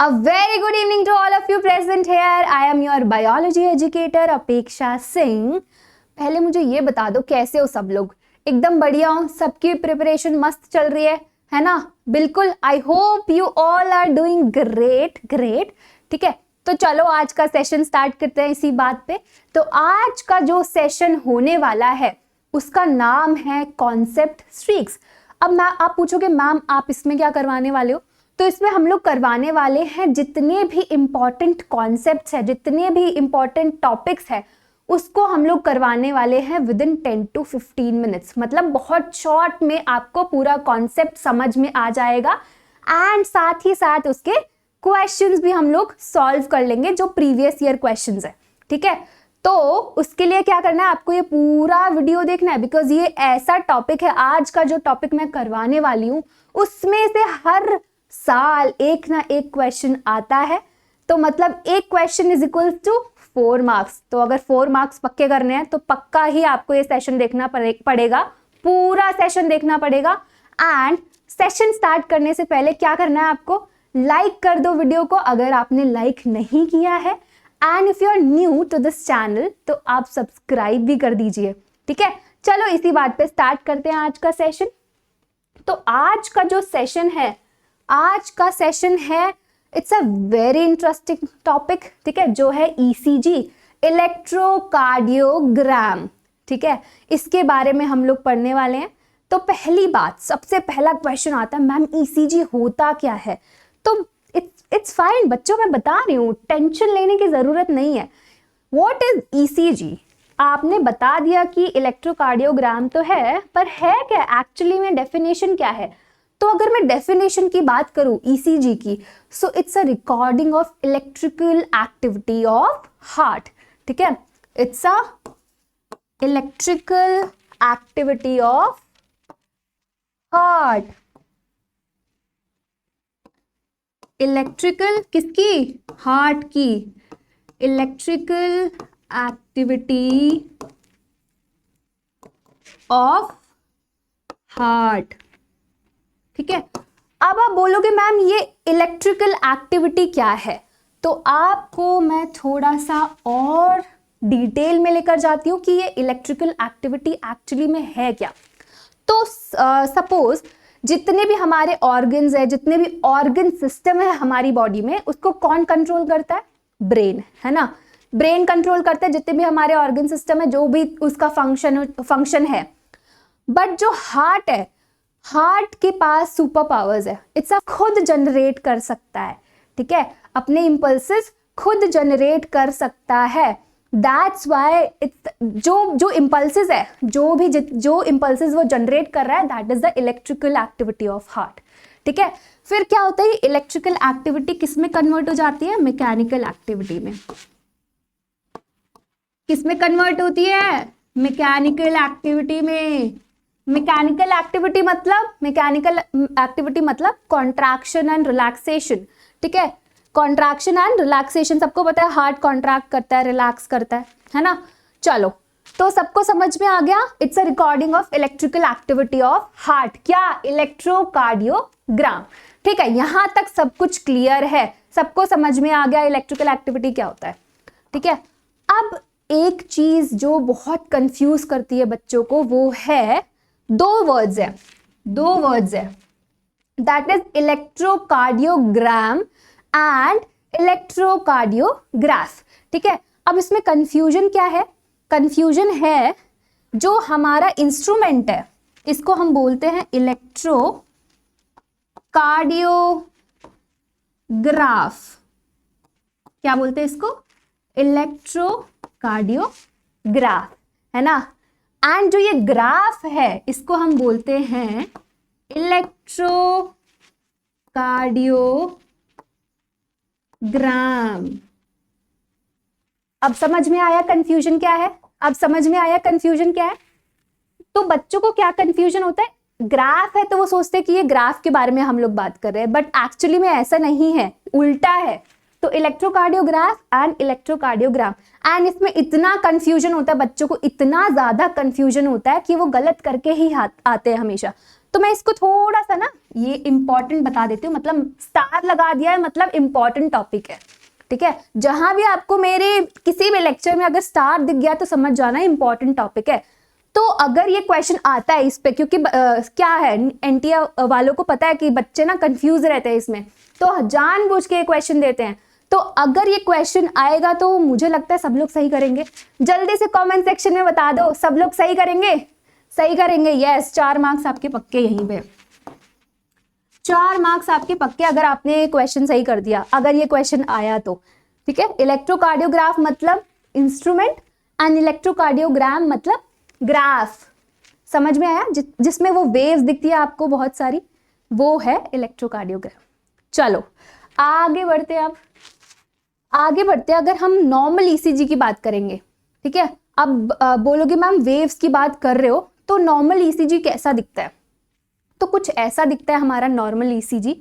A very good evening to all of you present here. I am your biology educator अपेक्षा सिंह। पहले मुझे ये बता दो कैसे हो सब लोग। एकदम बढ़िया हो, सबकी प्रिपरेशन मस्त चल रही है ना? बिल्कुल। I hope you all are doing great. ठीक है, तो चलो आज का सेशन स्टार्ट करते हैं इसी बात पे। तो आज का जो सेशन होने वाला है उसका नाम है कॉन्सेप्ट स्ट्रीक्स। अब आप पूछोगे मैम आप इसमें क्या करवाने वाले हो? तो इसमें हम लोग करवाने वाले हैं जितने भी इम्पॉर्टेंट कॉन्सेप्ट्स हैं, जितने भी इम्पॉर्टेंट टॉपिक्स हैं, उसको हम लोग करवाने वाले हैं विद इन 10 to 15 मिनट्स। मतलब बहुत शॉर्ट में आपको पूरा कॉन्सेप्ट समझ में आ जाएगा एंड साथ ही साथ उसके क्वेश्चंस भी हम लोग सॉल्व कर लेंगे जो प्रीवियस ईयर क्वेश्चंस है। ठीक है, तो उसके लिए क्या करना है, आपको ये पूरा वीडियो देखना है बिकॉज ये ऐसा टॉपिक है, आज का जो टॉपिक मैं करवाने वाली हूँ उसमें से हर साल एक ना एक क्वेश्चन आता है। तो मतलब एक question is equal to 4 marks. तो अगर 4 मार्क्स पक्के करने हैं तो पक्का ही आपको ये सेशन देखना पड़ेगा, पूरा सेशन देखना पड़ेगा। एंड सेशन स्टार्ट करने से पहले क्या करना है, आपको लाइक कर दो वीडियो को अगर आपने लाइक नहीं किया है। And if you are new to this channel तो आप सब्सक्राइब भी कर दीजिए। ठीक है, चलो इसी बात पे स्टार्ट करते हैं आज का सेशन। तो आज का जो सेशन है, आज का सेशन है, it's a very interesting topic. ठीक है, जो है ईसीजी, इलेक्ट्रोकार्डियोग्राम। ठीक है, इसके बारे में हम लोग पढ़ने वाले हैं। तो पहली बात, सबसे पहला क्वेश्चन आता है मैम ईसीजी होता क्या है? तो इट्स फाइन बच्चों, मैं बता रही हूँ, टेंशन लेने की जरूरत नहीं है। What is ECG? आपने बता दिया कि इलेक्ट्रोकार्डियोग्राम तो है, पर है क्या एक्चुअली में, डेफिनेशन क्या है? तो अगर मैं डेफिनेशन की बात करूं ईसीजी की, so it's a recording of electrical activity of heart. ठीक है, it's a electrical activity of heart. Electrical किसकी? हार्ट की। Electrical activity of heart. ठीक है, अब आप बोलोगे मैम ये इलेक्ट्रिकल एक्टिविटी क्या है? तो आपको मैं थोड़ा सा और डिटेल में लेकर जाती हूँ कि ये इलेक्ट्रिकल एक्टिविटी एक्चुअली में है क्या। तो सपोज जितने भी हमारे ऑर्गन्स है, जितने भी ऑर्गन सिस्टम है हमारी बॉडी में, उसको कौन कंट्रोल करता है? ब्रेन, है ना? ब्रेन कंट्रोल करता है जितने भी हमारे ऑर्गन सिस्टम है, जो भी उसका फंक्शन है। बट जो हार्ट है, हार्ट के पास सुपर पावर्स है। इट्स खुद जनरेट कर सकता है। ठीक है, अपने इंपल्सेस खुद जनरेट कर सकता है। दैट्स व्हाई इट्स जो इंपल्सेस है, जो इंपल्सेस वो जनरेट कर रहा है, that is the electrical activity of heart. ठीक है, फिर क्या होता है, इलेक्ट्रिकल एक्टिविटी किस में कन्वर्ट हो जाती है? मैकेनिकल एक्टिविटी में। किस में कन्वर्ट होती है? मैकेनिकल एक्टिविटी में। मैकेनिकल एक्टिविटी मतलब कॉन्ट्रैक्शन एंड रिलैक्सेशन। ठीक है, कॉन्ट्रैक्शन एंड रिलैक्सेशन, सबको पता है हार्ट कॉन्ट्रैक्ट करता है, रिलैक्स करता है ना? चलो, तो सबको समझ में आ गया। It's a recording of electrical activity of heart. क्या? इलेक्ट्रोकार्डियोग्राम। ठीक है, यहां तक सब कुछ क्लियर है, सबको समझ में आ गया इलेक्ट्रिकल एक्टिविटी क्या होता है। ठीक है, अब एक चीज जो बहुत कंफ्यूज करती है बच्चों को, वो है दो वर्ड्स है, that is electrocardiogram and electrocardiograph. ठीक है, अब इसमें कंफ्यूजन क्या है? कंफ्यूजन है जो हमारा इंस्ट्रूमेंट है, इसको हम बोलते हैं इलेक्ट्रोकार्डियोग्राफ। क्या बोलते हैं इसको? इलेक्ट्रोकार्डियोग्राफ, है ना? एंड जो ये ग्राफ है इसको हम बोलते हैं इलेक्ट्रोकार्डियोग्राम। अब समझ में आया कंफ्यूजन क्या है? तो बच्चों को क्या कंफ्यूजन होता है, ग्राफ है तो वो सोचते हैं कि ये ग्राफ के बारे में हम लोग बात कर रहे हैं, बट एक्चुअली में ऐसा नहीं है, उल्टा है। तो इलेक्ट्रोकार्डियोग्राफ एंड इलेक्ट्रोकार्डियोग्राम, एंड इसमें इतना कंफ्यूजन होता है बच्चों को, इतना ज्यादा कंफ्यूजन होता है कि वो गलत करके ही आते हैं हमेशा। तो मैं इसको थोड़ा सा ना ये इंपॉर्टेंट बता देती हूँ, मतलब स्टार लगा दिया है मतलब इंपॉर्टेंट टॉपिक है, ठीक है। जहां भी आपको मेरे किसी भी लेक्चर में अगर स्टार दिख गया तो समझ जाना इंपॉर्टेंट टॉपिक है। तो अगर ये क्वेश्चन आता है इस पे, क्योंकि क्या है एनटीए वालों को पता है कि बच्चे ना कंफ्यूज रहते हैं इसमें, तो जानबूझ के क्वेश्चन देते हैं। तो अगर ये क्वेश्चन आएगा तो मुझे लगता है सब लोग सही करेंगे। जल्दी से कमेंट सेक्शन में बता दो, सब लोग सही करेंगे? सही करेंगे, यस। 4 मार्क्स आपके पक्के यहीं पे, 4 मार्क्स आपके पक्के अगर आपने क्वेश्चन सही कर दिया, अगर ये क्वेश्चन आया तो, ठीक है। इलेक्ट्रोकार्डियोग्राफ मतलब इंस्ट्रूमेंट एंड इलेक्ट्रोकार्डियोग्राम मतलब ग्राफ, समझ में आया? जिसमें वो वेव्स दिखती है आपको बहुत सारी, वो है इलेक्ट्रोकार्डियोग्राम। चलो आगे बढ़ते हैं। अब आगे बढ़ते हैं, अगर हम नॉर्मल ईसीजी की बात करेंगे, ठीक है। अब बोलोगे मैम वेव्स की बात कर रहे हो तो नॉर्मल ईसीजी कैसा दिखता है? तो कुछ ऐसा दिखता है हमारा नॉर्मल ईसीजी।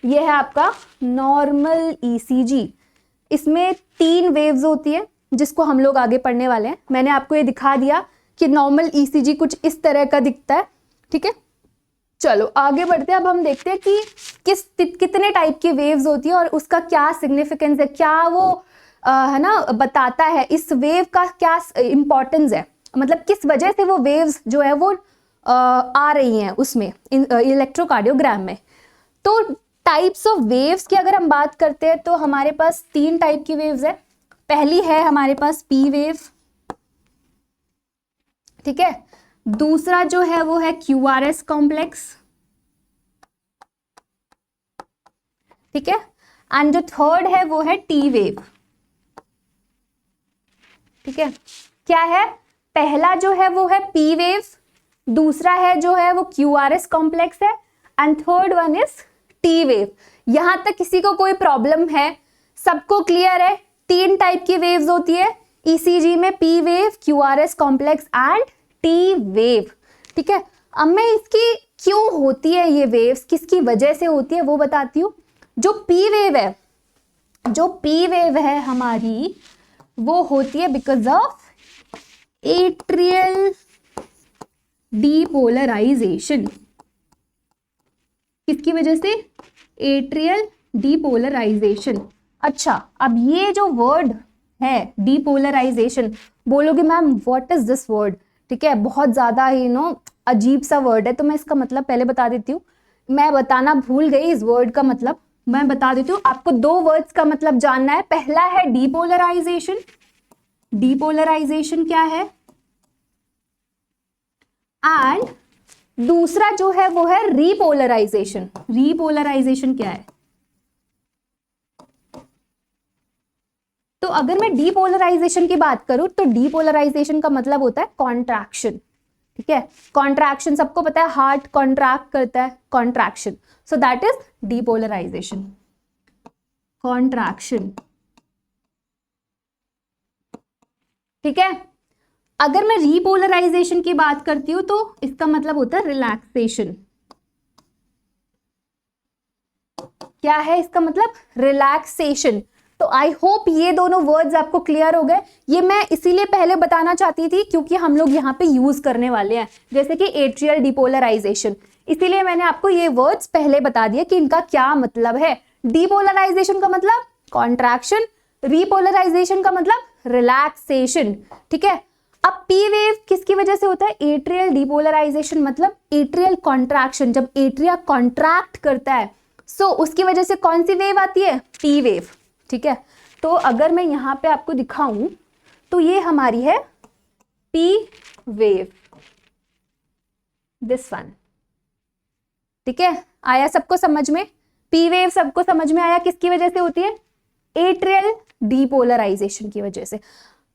ये है आपका नॉर्मल ईसीजी। इसमें 3 वेव्स होती है जिसको हम लोग आगे पढ़ने वाले हैं। मैंने आपको ये दिखा दिया कि नॉर्मल ईसीजी कुछ इस तरह का दिखता है, ठीक है। चलो आगे बढ़ते हैं। अब हम देखते हैं कि कितने टाइप की वेव्स होती है और उसका क्या सिग्निफिकेंस है, क्या वो है ना बताता है, इस वेव का क्या इंपॉर्टेंस है, मतलब किस वजह से वो वेव्स जो है वो आ रही हैं उसमें इलेक्ट्रोकार्डियोग्राम में। तो टाइप्स ऑफ वेव्स की अगर हम बात करते हैं तो हमारे पास 3 टाइप की वेव्स है। पहली है हमारे पास पी वेव, ठीक है। दूसरा जो है वो है क्यूआरएस कॉम्प्लेक्स, ठीक है। एंड जो थर्ड है वो है टी वेव, ठीक है। क्या है? पहला जो है वो है पी वेव, दूसरा है जो है वो क्यूआरएस कॉम्प्लेक्स है, and third one is T wave. यहां तक किसी को कोई प्रॉब्लम है? सबको क्लियर है? 3 टाइप की वेव्स होती है ईसीजी में, P wave, QRS complex and T wave, ठीक है। अब मैं इसकी क्यों होती है ये वेव्स, किसकी वजह से होती है वो बताती हूँ। जो पी वेव है, जो पी वेव है हमारी, वो होती है बिकॉज ऑफ एट्रियल डीपोलराइजेशन। किसकी वजह से? Atrial depolarisation. अच्छा, अब ये जो वर्ड है डीपोलराइजेशन, बोलोगे ma'am what is this word, ठीक है। बहुत ज्यादा ही अजीब सा वर्ड है, तो मैं इसका मतलब पहले बता देती हूँ। मैं बताना भूल गई इस वर्ड का मतलब, मैं बता देती हूँ आपको। 2 वर्ड्स का मतलब जानना है। पहला है डीपोलराइजेशन। डीपोलराइजेशन क्या है? एंड दूसरा जो है वो है रीपोलराइजेशन। रीपोलराइजेशन क्या है? तो अगर मैं डीपोलराइजेशन की बात करूं तो डीपोलराइजेशन का मतलब होता है कॉन्ट्रैक्शन, ठीक है। कॉन्ट्रैक्शन सबको पता है, हार्ट कॉन्ट्रैक्ट करता है, contraction, so that is depolarization, contraction, ठीक है। अगर मैं रीपोलराइजेशन की बात करती हूं तो इसका मतलब होता है रिलैक्सेशन। क्या है इसका मतलब? रिलैक्सेशन। तो आई होप ये दोनों वर्ड्स आपको क्लियर हो गए। ये मैं इसीलिए पहले बताना चाहती थी क्योंकि हम लोग यहाँ पे यूज करने वाले हैं, जैसे कि एट्रियल डीपोलराइजेशन, इसीलिए मैंने आपको ये वर्ड्स पहले बता दिए कि इनका क्या मतलब है। डीपोलराइजेशन का मतलब कॉन्ट्रैक्शन, रीपोलराइजेशन का मतलब रिलैक्सेशन, ठीक है। अब पी वेव किसकी वजह से होता है? एट्रियल डीपोलराइजेशन मतलब एट्रियल कॉन्ट्रैक्शन। जब एट्रिया कॉन्ट्रैक्ट करता है सो उसकी वजह से कौन सी वेव आती है? पी वेव, ठीक है। तो अगर मैं यहां पे आपको दिखाऊं तो ये हमारी है पी वेव, दिस वन, ठीक है। आया सबको समझ में? पी वेव सबको समझ में आया? किसकी वजह से होती है? एट्रियल डीपोलराइजेशन की वजह से।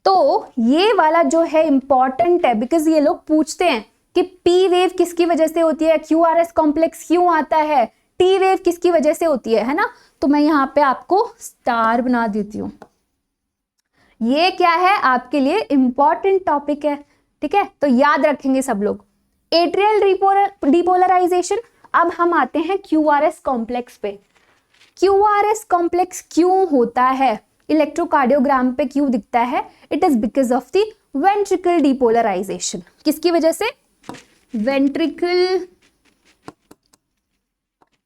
तो ये वाला जो है इंपॉर्टेंट है बिकॉज ये लोग पूछते हैं कि पी वेव किसकी वजह से होती है, क्यूआरएस कॉम्प्लेक्स क्यों आता है, टी वेव किसकी वजह से होती है ना। तो मैं यहां पे आपको स्टार बना देती हूं। ये क्या है? आपके लिए इंपॉर्टेंट टॉपिक है, ठीक है। तो याद रखेंगे सब लोग एट्रियल डीपोलराइजेशन। अब हम आते हैं क्यूआरएस कॉम्प्लेक्स पे। क्यूआरएस कॉम्प्लेक्स क्यों होता है, इलेक्ट्रोकार्डियोग्राम पे क्यों दिखता है? It is because of the ventricle depolarization. किसकी वजह से? वेंट्रिकल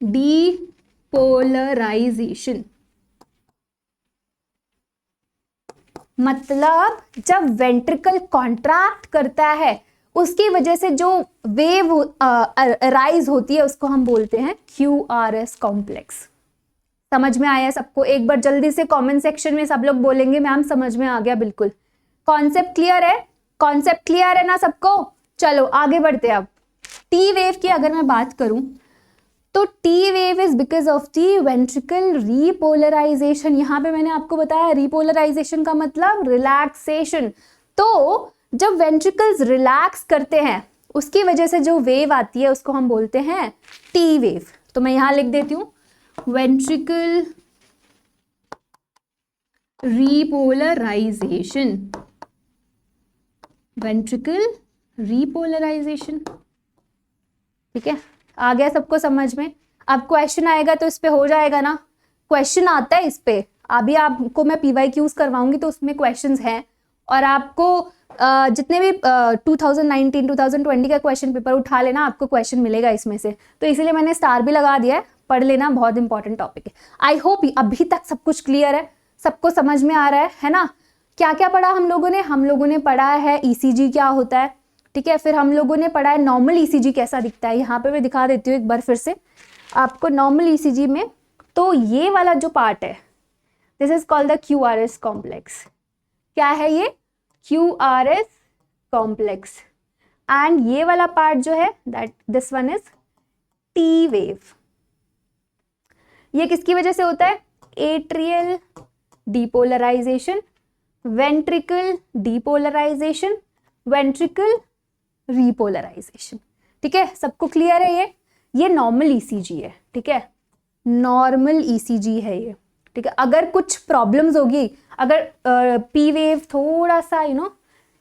डीपोलराइजेशन मतलब जब वेंट्रिकल कॉन्ट्रैक्ट करता है उसकी वजह से जो वेव राइज होती है उसको हम बोलते हैं QRS कॉम्प्लेक्स। समझ में आया सबको? एक बार जल्दी से कमेंट सेक्शन में सब लोग बोलेंगे मैम समझ में आ गया। बिल्कुल, कॉन्सेप्ट क्लियर है? कॉन्सेप्ट क्लियर है ना सबको? चलो आगे बढ़ते हैं। अब टी वेव की अगर मैं बात करूं तो T wave is because of the ventricle repolarisation. यहां पे मैंने आपको बताया रीपोलराइजेशन का मतलब रिलैक्सेशन। तो जब वेंट्रिकल्स रिलैक्स करते हैं उसकी वजह से जो वेव आती है उसको हम बोलते हैं टी वेव। तो मैं यहां लिख देती हूं वेंट्रिकल रीपोलराइजेशन, वेंट्रिकल रीपोलराइजेशन। ठीक है, आ गया सबको समझ में? अब क्वेश्चन आएगा तो इस पे हो जाएगा ना, क्वेश्चन आता है इस पे। अभी आपको मैं PYQs करवाऊंगी तो उसमें क्वेश्चंस हैं और आपको जितने भी 2019 2020 का क्वेश्चन पेपर उठा लेना, आपको क्वेश्चन मिलेगा इसमें से। तो इसीलिए मैंने स्टार भी लगा दिया है, पढ़ लेना, बहुत इंपॉर्टेंट टॉपिक है। आई होप अभी तक सब कुछ क्लियर है, सबको समझ में आ रहा है ना? क्या क्या पढ़ा हम लोगों ने? हम लोगों ने पढ़ा है ECG क्या होता है, ठीक है। फिर हम लोगों ने पढ़ा है नॉर्मल ECG कैसा दिखता है। यहाँ पे मैं दिखा देती हूँ एक बार फिर से आपको नॉर्मल ECG में। तो ये वाला जो पार्ट है this is called the QRS complex. क्या है ये? QRS complex. एंड ये वाला पार्ट जो है that this one is T wave. ये किसकी वजह से होता है? Atrial depolarization, ventricle depolarization, ventricle repolarization. ठीक है, सबको क्लियर है? ये नॉर्मल ECG है। ठीक है, नॉर्मल ECG है ये। ठीक है, अगर कुछ प्रॉब्लम्स होगी, अगर P वेव थोड़ा सा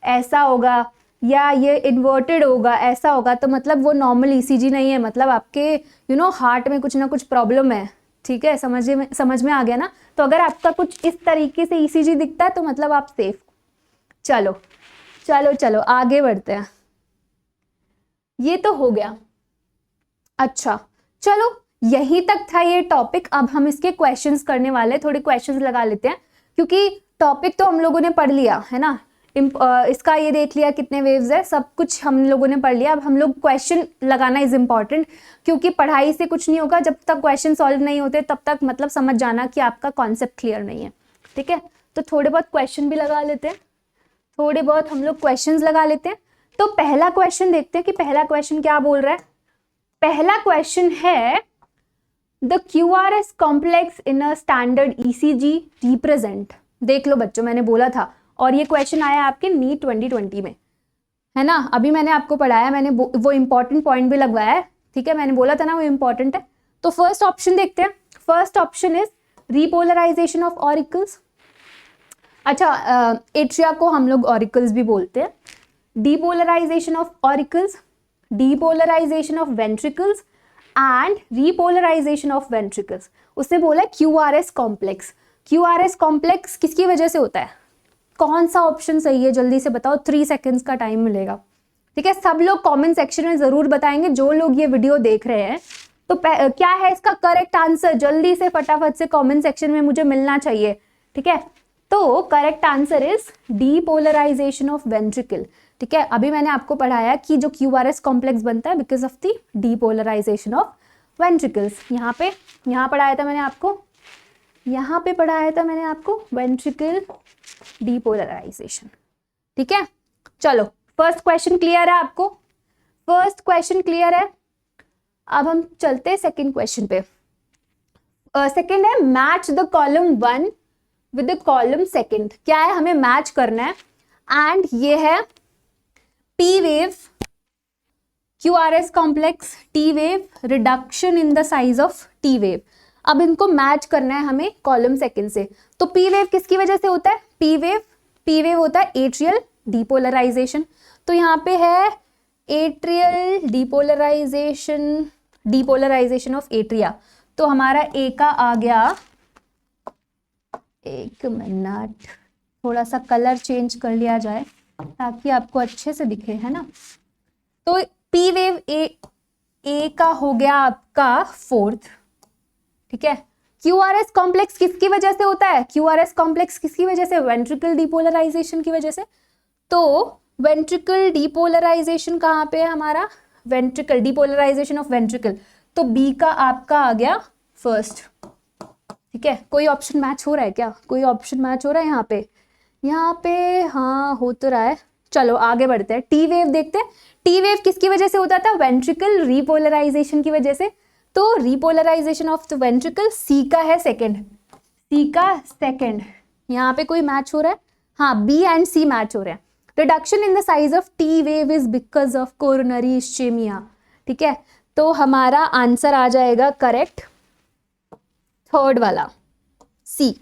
ऐसा होगा या ये इन्वर्टेड होगा, ऐसा होगा, तो मतलब वो नॉर्मल ECG नहीं है, मतलब आपके हार्ट में कुछ ना कुछ प्रॉब्लम है। ठीक है, समझ में आ गया ना? तो अगर आपका कुछ इस तरीके से ECG दिखता है तो मतलब आप सेफ। चलो चलो चलो आगे बढ़ते हैं। ये तो हो गया। अच्छा चलो, यहीं तक था ये टॉपिक। अब हम इसके क्वेश्चंस करने वाले हैं, थोड़े क्वेश्चंस लगा लेते हैं क्योंकि टॉपिक तो हम लोगों ने पढ़ लिया है ना। इसका ये देख लिया कितने वेव्स है, सब कुछ हम लोगों ने पढ़ लिया। अब हम लोग क्वेश्चन लगाना इज इम्पॉर्टेंट, क्योंकि पढ़ाई से कुछ नहीं होगा। जब तक क्वेश्चन सॉल्व नहीं होते तब तक मतलब समझ जाना कि आपका कॉन्सेप्ट क्लियर नहीं है। ठीक है, तो थोड़े बहुत क्वेश्चन भी लगा लेते हैं, थोड़े बहुत हम लोग क्वेश्चंस लगा लेते हैं। तो पहला क्वेश्चन देखते हैं कि पहला क्वेश्चन क्या बोल रहा है। पहला क्वेश्चन है the QRS complex in a standard ECG represent. देख लो बच्चों, मैंने बोला था, और ये क्वेश्चन आया आपके नीट 2020 में, है ना। अभी मैंने आपको पढ़ाया, मैंने वो इंपॉर्टेंट पॉइंट भी लगवाया है। ठीक है, मैंने बोला था ना वो इंपॉर्टेंट है। तो फर्स्ट ऑप्शन देखते हैं। First option is repolarization of auricles. अच्छा, एट्रिया को हम लोग ऑरिकल्स भी बोलते हैं। Depolarization of auricles, depolarization of ventricles and repolarization of ventricles. उसने बोला QRS कॉम्प्लेक्स। QRS कॉम्प्लेक्स किसकी वजह से होता है? कौन सा ऑप्शन सही है जल्दी से बताओ, 3 सेकेंड्स का टाइम मिलेगा। ठीक है, सब लोग कमेंट सेक्शन में जरूर बताएंगे जो लोग ये वीडियो देख रहे हैं। तो क्या है इसका करेक्ट आंसर? जल्दी से फटाफट से कमेंट सेक्शन में मुझे मिलना चाहिए। ठीक है, तो correct answer is depolarization of ventricle. ठीक है, अभी मैंने आपको पढ़ाया कि जो QRS कॉम्प्लेक्स बनता है because of the depolarization of ventricles. यहाँ पढ़ाया था मैंने आपको, यहाँ पे पढ़ाया था मैंने आपको वेंट्रिकल डीपोलराइजेशन। ठीक है, चलो फर्स्ट क्वेश्चन क्लियर है आपको? फर्स्ट क्वेश्चन क्लियर है। अब हम चलते हैं सेकंड क्वेश्चन पे। सेकंड है match the column 1 with the column second. क्या है? हमें मैच करना है। एंड ये है P wave, QRS complex, T wave, reduction in the size of T wave. अब इनको मैच करना है हमें कॉलम सेकंड से। तो P वेव किसकी वजह से होता है? P वेव होता है एट्रियल डीपोलराइजेशन। तो यहाँ पे है एट्रियल डीपोलराइजेशन ऑफ एट्रिया। तो हमारा A का आ गया, एक मिनट, थोड़ा सा कलर चेंज कर लिया जाए ताकि आपको अच्छे से दिखे, है ना। तो P वेव ए का हो गया आपका 4th, ठीक है। क्यूआरएस कॉम्प्लेक्स किसकी वजह से होता है? क्यूआरएस कॉम्प्लेक्स किसकी वजह से? वेंट्रिकल डिपोलराइजेशन की वजह से। तो वेंट्रिकल डिपोलराइजेशन कहाँ पे है हमारा? वेंट्रिकल डिपोलराइजेशन ऑफ वेंट्रिकल, तो बी का आपका आ गया फर्स्ट, ठीक है। कोई ऑप्शन मैच हो रहा है क्या? कोई ऑप्शन मैच हो रहा है यहाँ पे? यहाँ पे हाँ हो तो रहा है। चलो आगे बढ़ते हैं, टी वेव देखते हैं। टी वेव किसकी वजह से होता था? वेंट्रिकल रिपोलराइजेशन की वजह से। तो रिपोलराइजेशन ऑफ द वेंट्रिकल सी का है सेकंड, सी का सेकंड। यहाँ पे कोई मैच हो रहा है? हाँ, बी एंड सी मैच हो रहे हैं। Reduction in the size of T wave is because of coronary ischaemia, ठीक है। तो हमारा आंसर आ जाएगा करेक्ट थर्ड वाला, सी,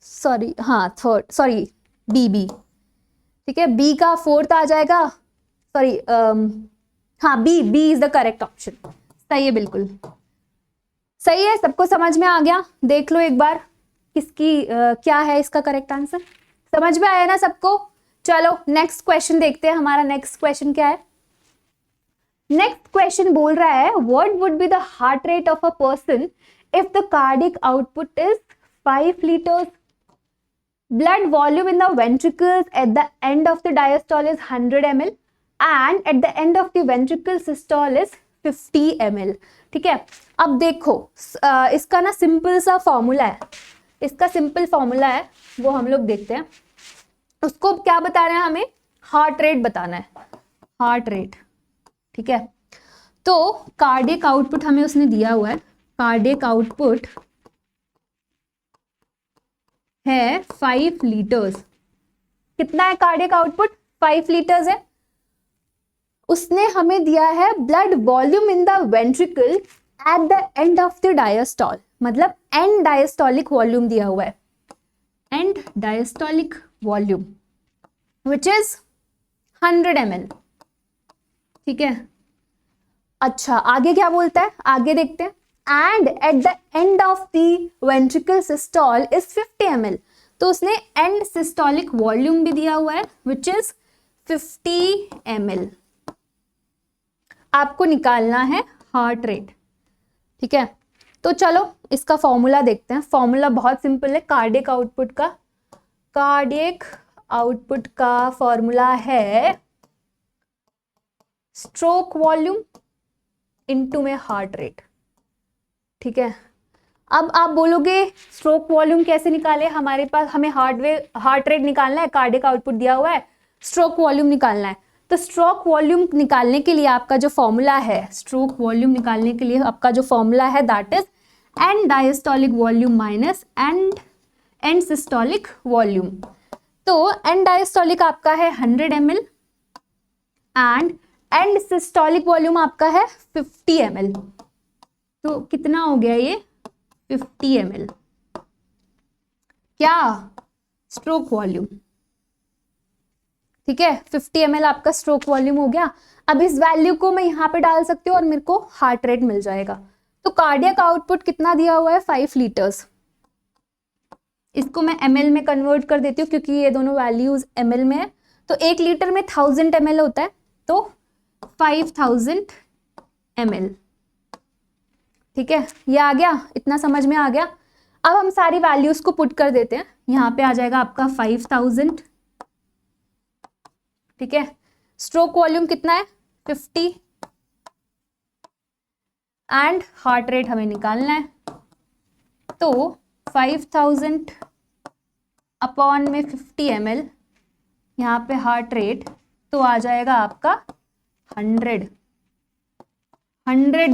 सॉरी हाँ थर्ड, सॉरी बी, ठीक है। बी का 4th आ जाएगा, सॉरी हाँ B is the correct option. सही है, बिल्कुल सही है। सबको समझ में आ गया? देख लो एक बार किसकी क्या है इसका करेक्ट आंसर। समझ में आया ना सबको? चलो नेक्स्ट क्वेश्चन देखते हैं। हमारा नेक्स्ट क्वेश्चन क्या है? नेक्स्ट क्वेश्चन बोल रहा है what would be the heart rate of a person if the cardiac output is 5 liters, blood volume in the ventricles at the end of the diastole is 100 ml and at the end of the ventricle systole is 50 ml, ठीक है। अब देखो इसका ना simple सा formula है, इसका simple formula है, वो हम लोग देखते हैं। उसको क्या बताना है हमें? हार्ट रेट बताना है, हार्ट रेट, ठीक है। तो कार्डियक आउटपुट हमें उसने दिया हुआ है, कार्डियक आउटपुट है 5 लीटर्स। कितना है कार्डियक आउटपुट? 5 लीटर्स है। उसने हमें दिया है blood volume in the ventricle at the end of the diastole, मतलब एंड डायस्टोलिक वॉल्यूम दिया हुआ है, and diastolic volume which is 100 ml, ठीक है। अच्छा आगे क्या बोलता है? आगे देखते हैं। And at the end of the ventricle systole is 50 ml, तो उसने एंड सिस्टोलिक वॉल्यूम भी दिया हुआ है विच इज 50 ml। आपको निकालना है हार्ट रेट, ठीक है। तो चलो इसका फॉर्मूला देखते हैं। फॉर्मूला बहुत सिंपल है कार्डियक आउटपुट का। कार्डियक आउटपुट का फॉर्मूला है स्ट्रोक वॉल्यूम इनटू में हार्ट रेट, ठीक है। अब आप बोलोगे स्ट्रोक वॉल्यूम कैसे निकाले? हमारे पास हमें हार्ट रेट निकालना है, कार्डियक आउटपुट दिया हुआ है, स्ट्रोक वॉल्यूम निकालना है। तो स्ट्रोक वॉल्यूम निकालने के लिए आपका जो फॉर्मूला है, स्ट्रोक वॉल्यूम निकालने के लिए आपका जो फॉर्मूला है that is and diastolic volume minus and systolic volume. तो एंड डायस्टोलिक आपका है 100 ml एंड सिस्टोलिक वॉल्यूम आपका है 50 ml। तो कितना हो गया ये? 50 ml क्या? स्ट्रोक वॉल्यूम, ठीक है। 50 ml आपका स्ट्रोक वॉल्यूम हो गया। अब इस वैल्यू को मैं यहाँ पे डाल सकती हूँ और मेरे को हार्ट रेट मिल जाएगा। तो कार्डियक आउटपुट कितना दिया हुआ है? 5 लीटर्स। इसको मैं ml में कन्वर्ट कर देती हूँ क्योंकि ये दोनों वैल्यूज ml में है। तो 1 लीटर में 1000 ml होता है, तो 5000 ml, ठीक है। ये आ गया, इतना समझ में आ गया। अब हम सारी वैल्यूज को पुट कर देते हैं। यहाँ पे आ जाएगा आपका 5000, ठीक है। स्ट्रोक वॉल्यूम कितना है? 50 एंड हार्ट रेट हमें निकालना है। तो 5000 अपॉन में 50 ml, यहाँ पे हार्ट रेट तो आ जाएगा आपका 100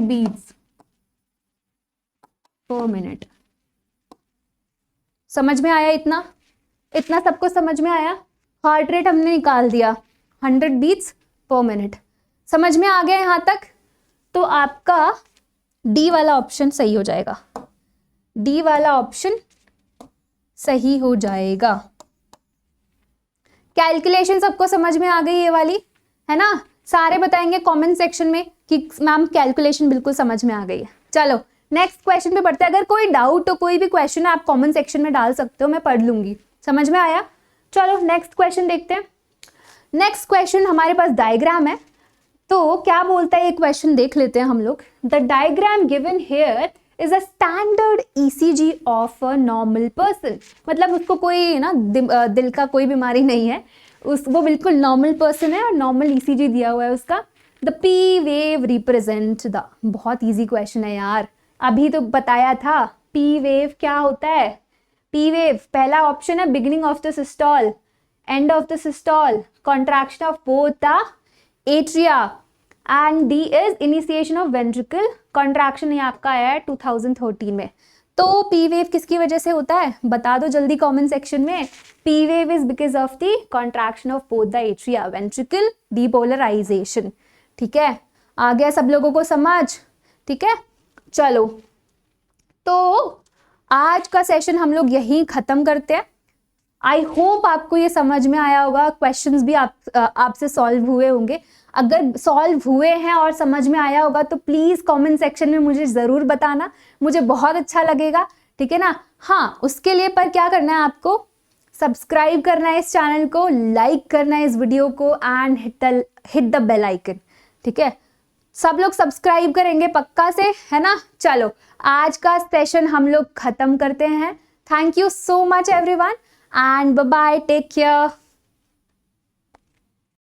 बीट्स पर मिनट। समझ में आया? इतना सबको समझ में आया? हार्ट रेट हमने निकाल दिया 100 बीट्स पर मिनट। समझ में आ गया यहाँ तक? तो आपका डी वाला ऑप्शन सही हो जाएगा, डी वाला ऑप्शन सही हो जाएगा। कैलकुलेशन सबको समझ में आ गई ये वाली, है ना? सारे बताएंगे कमेंट सेक्शन में कि मैम कैलकुलेशन बिल्कुल समझ में आ गई है। चलो नेक्स्ट क्वेश्चन पे बढ़ते हैं। अगर कोई डाउट हो, कोई भी क्वेश्चन है, आप कमेंट सेक्शन में डाल सकते हो, मैं पढ़ लूंगी। समझ में आया? चलो नेक्स्ट क्वेश्चन देखते हैं। नेक्स्ट क्वेश्चन हमारे पास डायग्राम है। तो तो क्या बोलता है ये क्वेश्चन देख लेते हैं हम लोग। The diagram given here is a standard ECG of a normal person. मतलब उसको कोई ना दिल का कोई बीमारी नहीं है, वो बिल्कुल नॉर्मल पर्सन है और नॉर्मल ईसीजी दिया हुआ है उसका। The P wave represent the, बहुत इजी क्वेश्चन है यार, अभी तो बताया था। पी वेव क्या होता है? पी वेव पहला ऑप्शन है beginning of the systole, end of the systole, contraction of both the atria, and D is initiation of ventricle contraction. ये आपका है 2013 में। तो पी वेव किसकी वजह से होता है बता दो जल्दी कमेंट सेक्शन में। P wave is because of the contraction of both the atria, ventricle depolarization. ठीक है, आ गया सब लोगों को समझ? ठीक है, चलो तो आज का सेशन हम लोग यहीं खत्म करते हैं। आई होप आपको ये समझ में आया होगा, क्वेश्चंस भी आपसे सॉल्व हुए होंगे। अगर सॉल्व हुए हैं और समझ में आया होगा तो प्लीज कमेंट सेक्शन में मुझे जरूर बताना, मुझे बहुत अच्छा लगेगा। ठीक है ना? हाँ, उसके लिए पर क्या करना है आपको, सब्सक्राइब करना है इस चैनल को, लाइक करना है इस वीडियो को and hit the bell icon. ठीक है, सब लोग सब्सक्राइब करेंगे पक्का से, है ना? चलो आज का सेशन हम लोग खत्म करते हैं। Thank you so much everyone and bye bye, take care.